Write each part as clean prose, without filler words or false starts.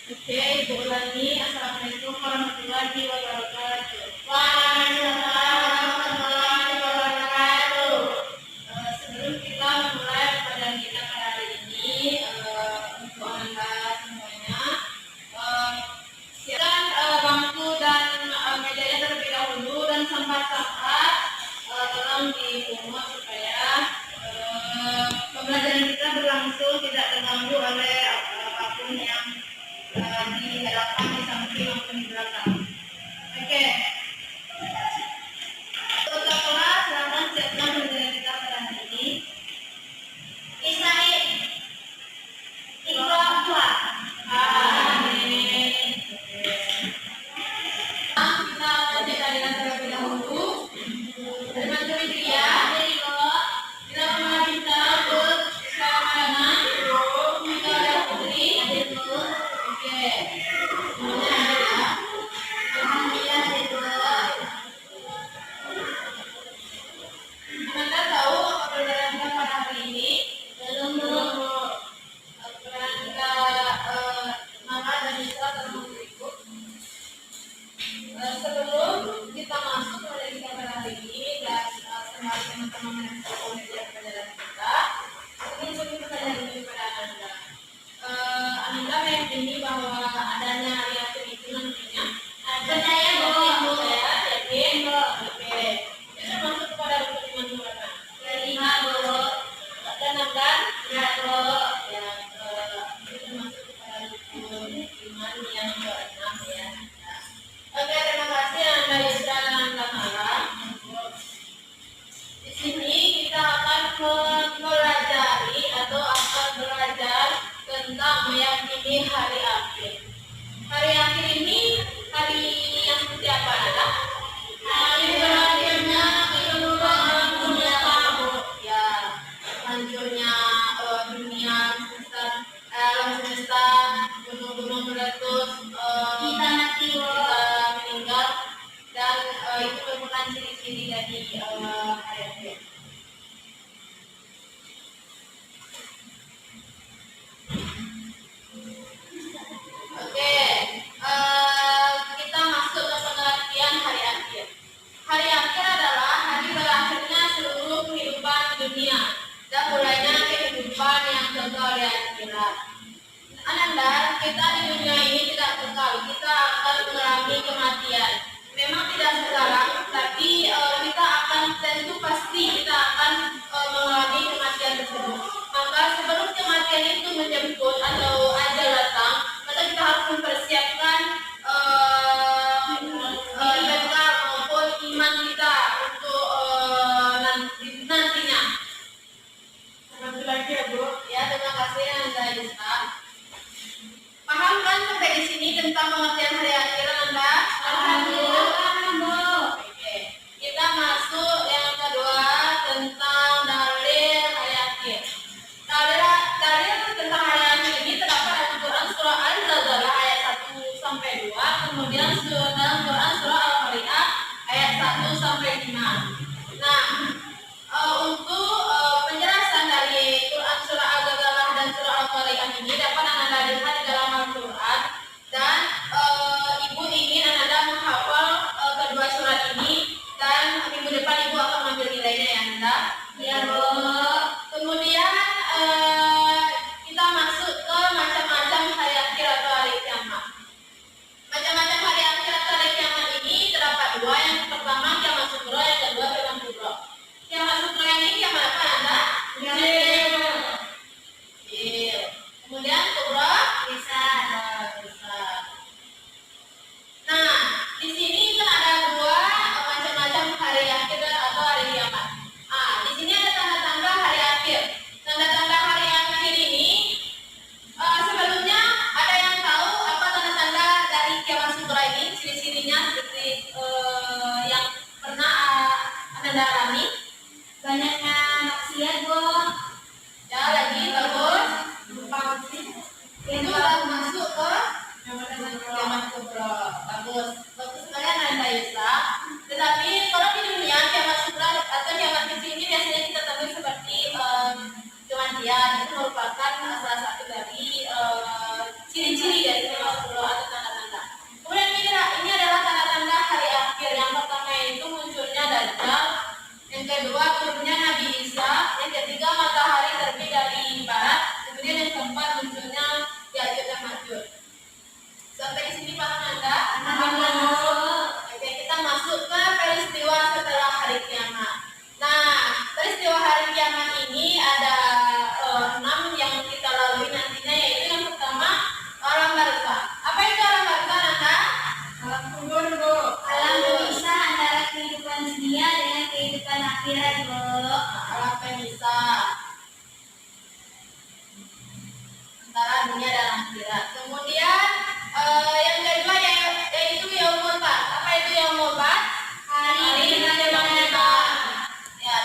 Oke, Ibu ulangi. Assalamualaikum warahmatullahi wabarakatuh. Waalaikumsalam warahmatullahi wabarakatuh. Sebelum kita memulai pelajaran kita pada hari ini, untuk Anda semuanya, siapkan bangku dan mejanya terlebih dahulu dan sampah-sampah tolong dipungut supaya pembelajaran kita berlangsung tidak terganggu oleh apapun yang di hadapan, di samping maupun di belakang. Oke. Ketua kelas, silakan siapkan pembelajaran kita pada hari ini. Israel, Iqra 2. Amin. Kita baca dengan terlebih dahulu. Dengan Julia, kita mengenal kita bersama kita ada Putri. Oke. Semuanya ada ya. Anda tahu apa pelajaran kita pada hari ini? Belum. Pelajaran kita nama dan istilah terlalu berikut. Sebelum kita masuk pada kita pada hari ini dan sembari teman-teman menyaksikan pelajaran kita, ini sebagai pertanyaan dulu pada Anda. Anda meyakini bahwa adanya reaksi itu nantinya? Percaya, Bu. Saya yakin. Oke. Itu masuk kepada rukun iman berapa? Kelima, Bu. Dan Anda? Ya, Bu. Ya, itu masuk kepada rukun iman yang keenam ya. Oke, terima kasih Anda Yusra dan Anda Mara. Di sini kita akan mempelajari atau akan belajar tentang meyakini hari akhir. Hari akhir ini hari yang seperti apa adalah? Hari berakhirnya kehidupan dunia kamu. Ya, hancurnya dunia semesta, alam semesta, gunung-gunung meletus, Kita mati, Bu. kita meninggal, dan itu merupakan ciri-ciri dari hari akhir. Oke, kita masuk ke pengertian hari akhir. Hari akhir adalah hari berakhirnya seluruh kehidupan dunia dan mulainya kehidupan yang kekal di akhirat. Ananda, kita di dunia ini tidak kekal, kita akan mengalami kematian. Memang tidak sekarang, tapi kita akan tentu pasti kita akan mengalami kematian tersebut. Maka sebelum kematian itu menjemput atau ajal datang, maka kita harus mempersiapkan bekal maupun iman kita untuk nantinya. Satu lagi ya Bu. Ya, terima kasih Anda Yusra. Paham kan sampai di sini tentang pengertian hari akhir Anda? Alhamdulillah, paham, Bu. Oke. Kita masuk yang kedua tentang dalil hari akhir. Dalil tentang hari akhir ini terdapat dalam Quran surah Al-Zalzalah ayat 1 sampai 2, kemudian dalam Quran surah Al-Qari'ah ayat 1 sampai 5. Nah, untuk penjelasan dari Quran surah Al-Zalzalah dan surah Al-Qari'ah ini dapat Anda lihat di dalam Al-Quran, dan Ibu ingin Anda menghafal kedua surat ini, dan minggu depan Ibu akan mengambil nilainya ya Anda. Ya, Bu. Kemudian kita masuk ke macam-macam hari akhir atau hari kiamat. Macam-macam hari akhir atau hari kiamat ini terdapat dua. Yang pertama kiamat sugro, yang kedua kiamat kubro. Kiamat sugro ini kiamat apa Anda? Kecil. Kecil. Kemudian kubro Besar. besar. Nah, di sini kan ada dua macam-macam hari akhir atau hari kiamat. Di sini ada tanda-tanda hari akhir. Tanda-tanda hari akhir ini sebelumnya ada yang tahu apa tanda-tanda dari kiamat sugro ini, ciri-cirinya seperti yang pernah Anda alami? Banyaknya maksiat, Bu. Ya, lagi bagus. Itu Itu baru masuk ke kiamat kubro. Bagus. Bagus sekali Anda Yusra. Tetapi kalau di dunia kiamat sugro atau kiamat kecil ini biasanya kita temui seperti kematian. Itu merupakan salah satu dari ciri-ciri dari kiamat dunia dan akhirat. Kemudian yang kedua yaitu yaumul ba'ts. Apa itu yaumul ba'ts? Hari kebangkitan. Ya,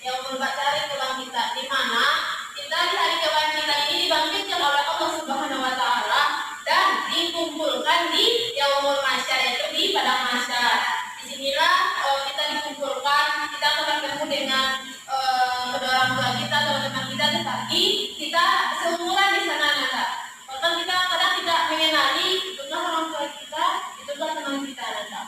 yaumul ba'ts, hari kebangkitan, di mana kita di hari kebangkitan ini dibangkitkan oleh Allah Subhanahu wa taala dan dikumpulkan di yaumul mahsyar, yaitu di padang mahsyar. Disinilah kita dikumpulkan, kita akan bertemu dengan kedua orang tua kita, teman-teman kita, tetapi kita seumuran di sana nanda. Bahkan kita kadang tidak mengenali itulah orang tua kita, itulah teman kita nanda.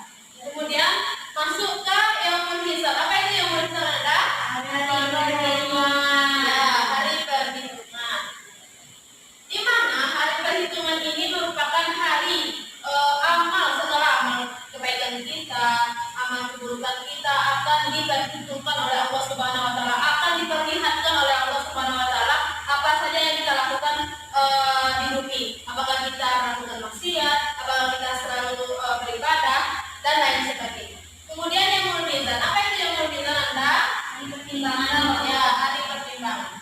Kemudian masuk ke yaumul hisab. Apa itu yaumul hisab nanda? Hari perhitungan. Ya, hari perhitungan. Di mana hari perhitungan ini merupakan hari amal, segala amal kebaikan kita, amal keburukan kita akan diperhitungkan oleh Allah Subhanahu wa taala, akan diperlihatkan oleh Allah Subhanahu wa taala apa saja yang kita lakukan di bumi. Apakah kita melakukan maksiat, apakah kita selalu beribadah dan lain sebagainya. Kemudian yang mizan. Apa itu yang mizan Anda? Hari pertimbangan. Ya, hari pertimbangan.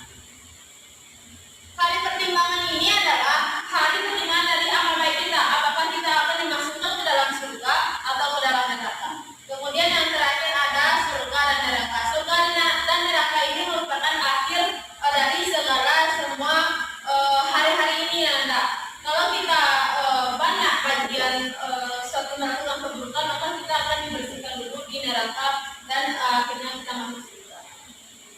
Hari pertimbangan ini adalah hari pertimbangan dari amal baik kita. Apakah kita akan dimasukkan ke dalam surga atau ke dalam neraka. Kemudian yang terakhir ada surga dan neraka. Surga dan neraka ini merupakan akhir dari segala semua hari-hari ini Anda. Kalau kita banyak bagian suatu melakukan keburukan, maka kita akan dibersihkan dulu di neraka dan akhirnya kita masuk surga.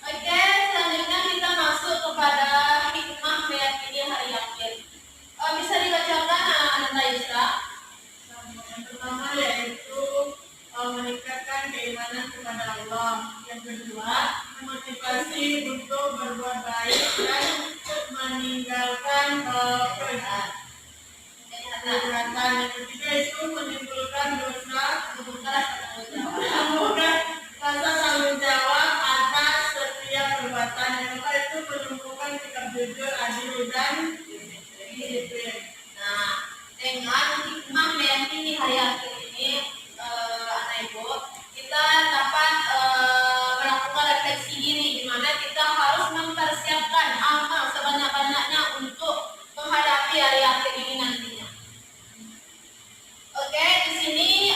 Oke, selanjutnya kita masuk kepada hikmah meyakini hari akhir. Bisa dibacakan Ananda Yusra? Yang pertama yaitu meningkatkan keimanan kepada Allah. Yang kedua, memotivasi untuk berbuat baik dan meninggalkan kejahatan. Yang ketiga itu menimbulkan dosa, menumbuhkan rasa tanggung jawab atas setiap perbuatan. Yang keempat itu menumbuhkan sikap jujur, adil dan disiplin. Nah, dengan hikmah meyakini hari akhir ini, anak ibu, kita dapat melakukan refleksi diri, di mana kita harus mempersiapkan amal sebanyak-banyaknya untuk menghadapi hari akhir ini nantinya. Oke, di sini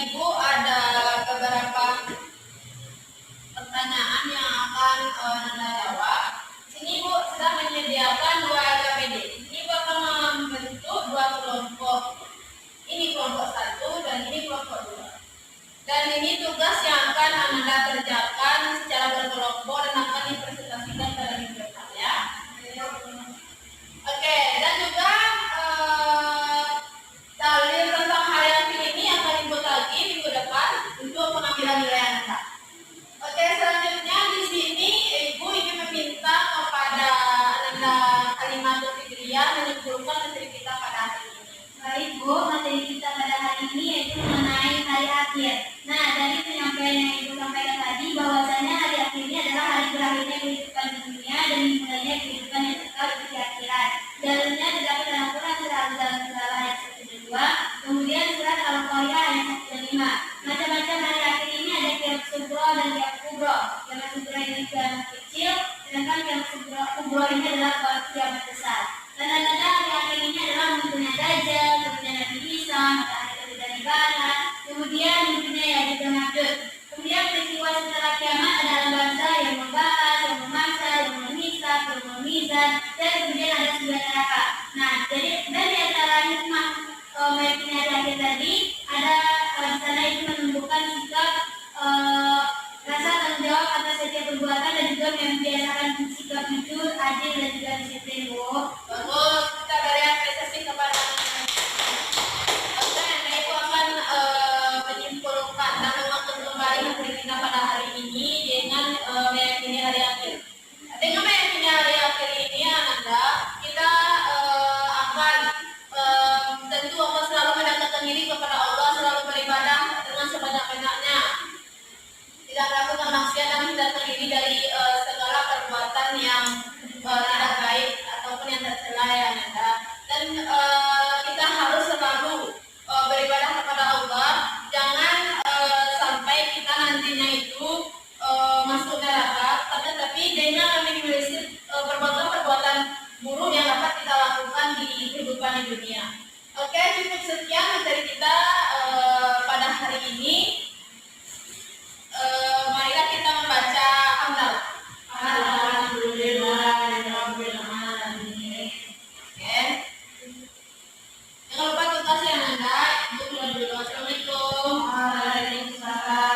ibu ada beberapa pertanyaan yang akan Nanda jawab. Di sini ibu sedang menyediakan 2 KPD. Ibu akan Waalaikumsalam.